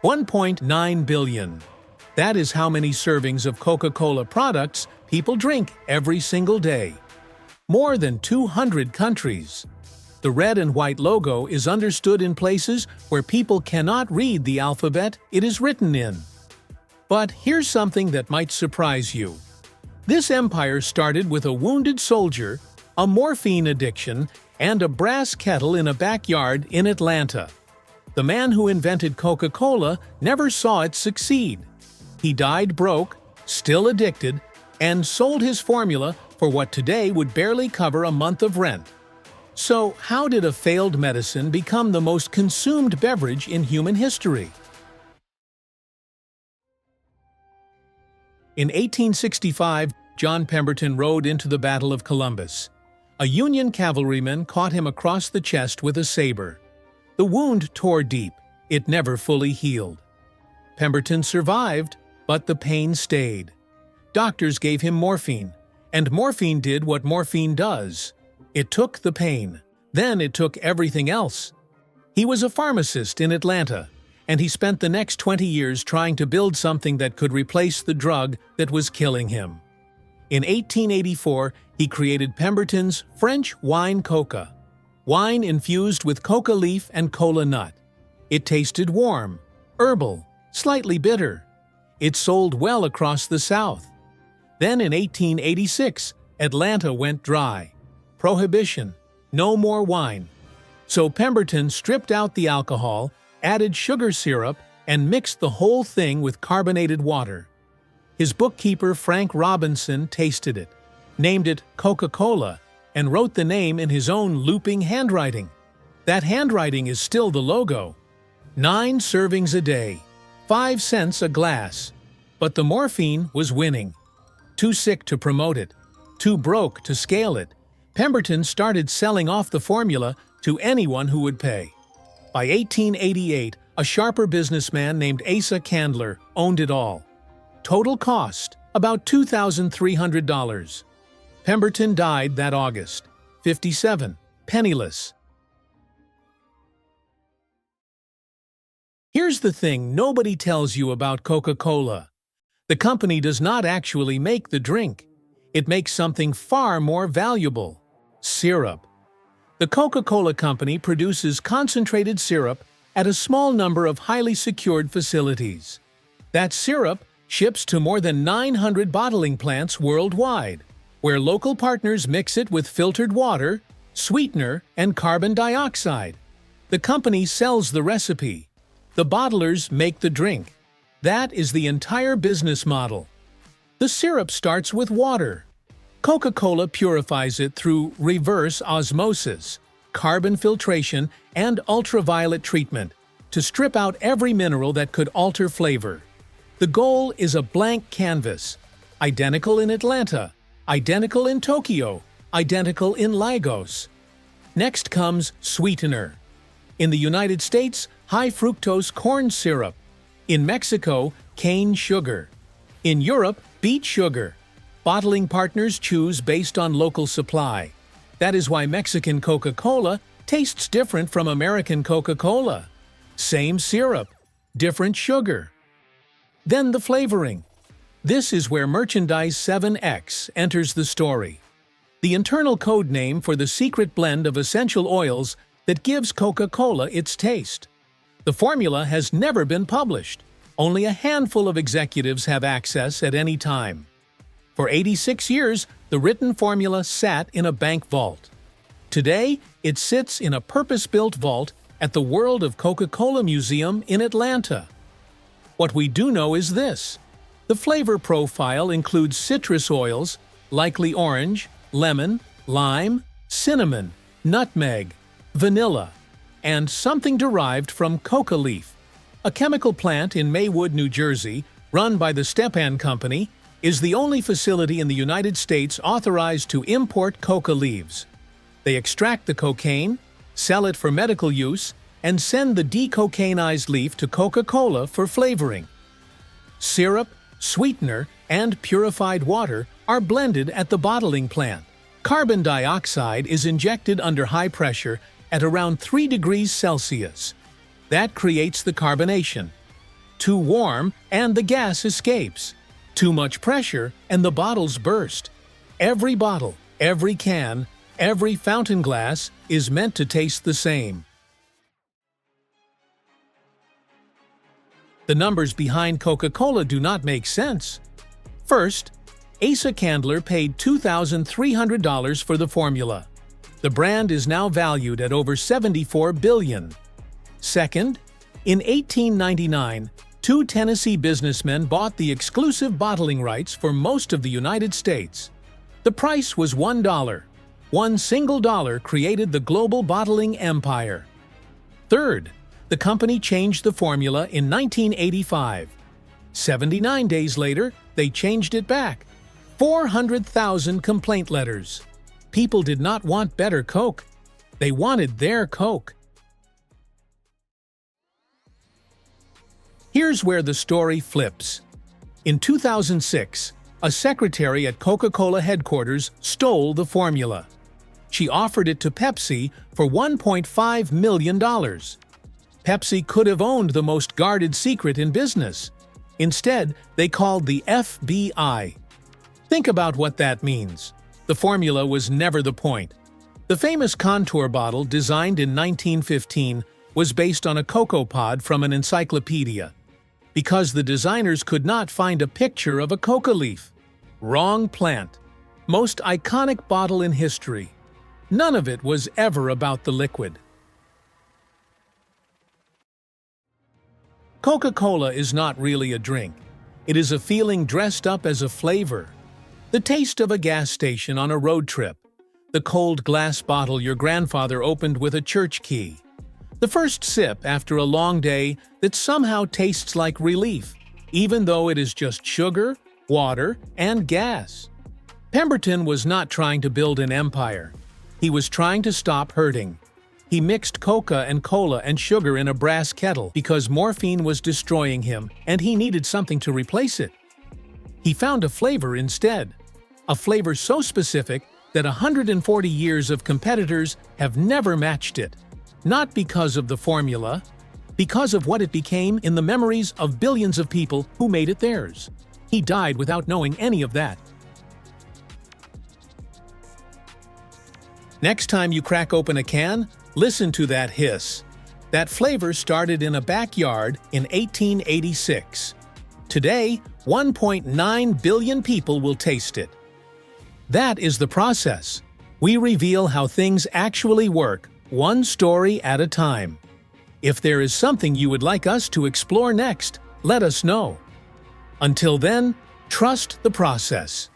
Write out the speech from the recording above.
1.9 billion. That is how many servings of Coca-Cola products people drink every single day. More than 200 countries. The red and white logo is understood in places where people cannot read the alphabet it is written in. But here's something that might surprise you. This empire started with a wounded soldier, a morphine addiction, and a brass kettle in a backyard in Atlanta. The man who invented Coca-Cola never saw it succeed. He died broke, still addicted, and sold his formula for what today would barely cover a month of rent. So, how did a failed medicine become the most consumed beverage in human history? In 1865, John Pemberton rode into the Battle of Columbus. A Union cavalryman caught him across the chest with a saber. The wound tore deep. It never fully healed. Pemberton survived, but the pain stayed. Doctors gave him morphine, and morphine did what morphine does. It took the pain. Then it took everything else. He was a pharmacist in Atlanta, and he spent the next 20 years trying to build something that could replace the drug that was killing him. In 1884, he created Pemberton's French wine coca. Wine infused with coca leaf and cola nut. It tasted warm, herbal, slightly bitter. It sold well across the South. Then in 1886, Atlanta went dry. Prohibition. No more wine. So Pemberton stripped out the alcohol, added sugar syrup, and mixed the whole thing with carbonated water. His bookkeeper Frank Robinson tasted it, named it Coca-Cola, and wrote the name in his own looping handwriting. That handwriting is still the logo. 9 servings a day, 5 cents a glass. But the morphine was winning. Too sick to promote it, too broke to scale it, Pemberton started selling off the formula to anyone who would pay. By 1888, a sharper businessman named Asa Candler owned it all. Total cost, about $2,300. Pemberton died that August, 57, penniless. Here's the thing nobody tells you about Coca-Cola. The company does not actually make the drink. It makes something far more valuable: syrup. The Coca-Cola Company produces concentrated syrup at a small number of highly secured facilities. That syrup ships to more than 900 bottling plants worldwide, where local partners mix it with filtered water, sweetener, and carbon dioxide. The company sells the recipe. The bottlers make the drink. That is the entire business model. The syrup starts with water. Coca-Cola purifies it through reverse osmosis, carbon filtration, and ultraviolet treatment to strip out every mineral that could alter flavor. The goal is a blank canvas, identical in Atlanta, identical in Tokyo, identical in Lagos. Next comes sweetener. In the United States, high fructose corn syrup. In Mexico, cane sugar. In Europe, beet sugar. Bottling partners choose based on local supply. That is why Mexican Coca-Cola tastes different from American Coca-Cola. Same syrup, different sugar. Then the flavoring. This is where Merchandise 7X enters the story. The internal code name for the secret blend of essential oils that gives Coca-Cola its taste. The formula has never been published. Only a handful of executives have access at any time. For 86 years, the written formula sat in a bank vault. Today, it sits in a purpose-built vault at the World of Coca-Cola Museum in Atlanta. What we do know is this. The flavor profile includes citrus oils, likely orange, lemon, lime, cinnamon, nutmeg, vanilla, and something derived from coca leaf. A chemical plant in Maywood, New Jersey, run by the Stepan Company, is the only facility in the United States authorized to import coca leaves. They extract the cocaine, sell it for medical use, and send the decocainized leaf to Coca-Cola for flavoring. Syrup, sweetener, and purified water are blended at the bottling plant. Carbon dioxide is injected under high pressure at around 3 degrees Celsius. That creates the carbonation. Too warm, and the gas escapes. Too much pressure, and the bottles burst. Every bottle, every can, every fountain glass is meant to taste the same. The numbers behind Coca-Cola do not make sense. First, Asa Candler paid $2,300 for the formula. The brand is now valued at over $74 billion. Second, in 1899, two Tennessee businessmen bought the exclusive bottling rights for most of the United States. The price was $1. One single dollar created the global bottling empire. Third, the company changed the formula in 1985. 79 days later, they changed it back. 400,000 complaint letters. People did not want better Coke. They wanted their Coke. Here's where the story flips. In 2006, a secretary at Coca-Cola headquarters stole the formula. She offered it to Pepsi for $1.5 million. Pepsi could have owned the most guarded secret in business. Instead, they called the FBI. Think about what that means. The formula was never the point. The famous Contour bottle, designed in 1915, was based on a cocoa pod from an encyclopedia. Because the designers could not find a picture of a coca leaf. Wrong plant. Most iconic bottle in history. None of it was ever about the liquid. Coca-Cola is not really a drink. It is a feeling dressed up as a flavor. The taste of a gas station on a road trip. The cold glass bottle your grandfather opened with a church key. The first sip after a long day that somehow tastes like relief, even though it is just sugar, water, and gas. Pemberton was not trying to build an empire. He was trying to stop hurting. He mixed Coca and Cola and sugar in a brass kettle because morphine was destroying him and he needed something to replace it. He found a flavor instead. A flavor so specific that 140 years of competitors have never matched it. Not because of the formula, because of what it became in the memories of billions of people who made it theirs. He died without knowing any of that. Next time you crack open a can, listen to that hiss. That flavor started in a backyard in 1886. Today, 1.9 billion people will taste it. That is the process. We reveal how things actually work, one story at a time. If there is something you would like us to explore next, let us know. Until then, trust the process.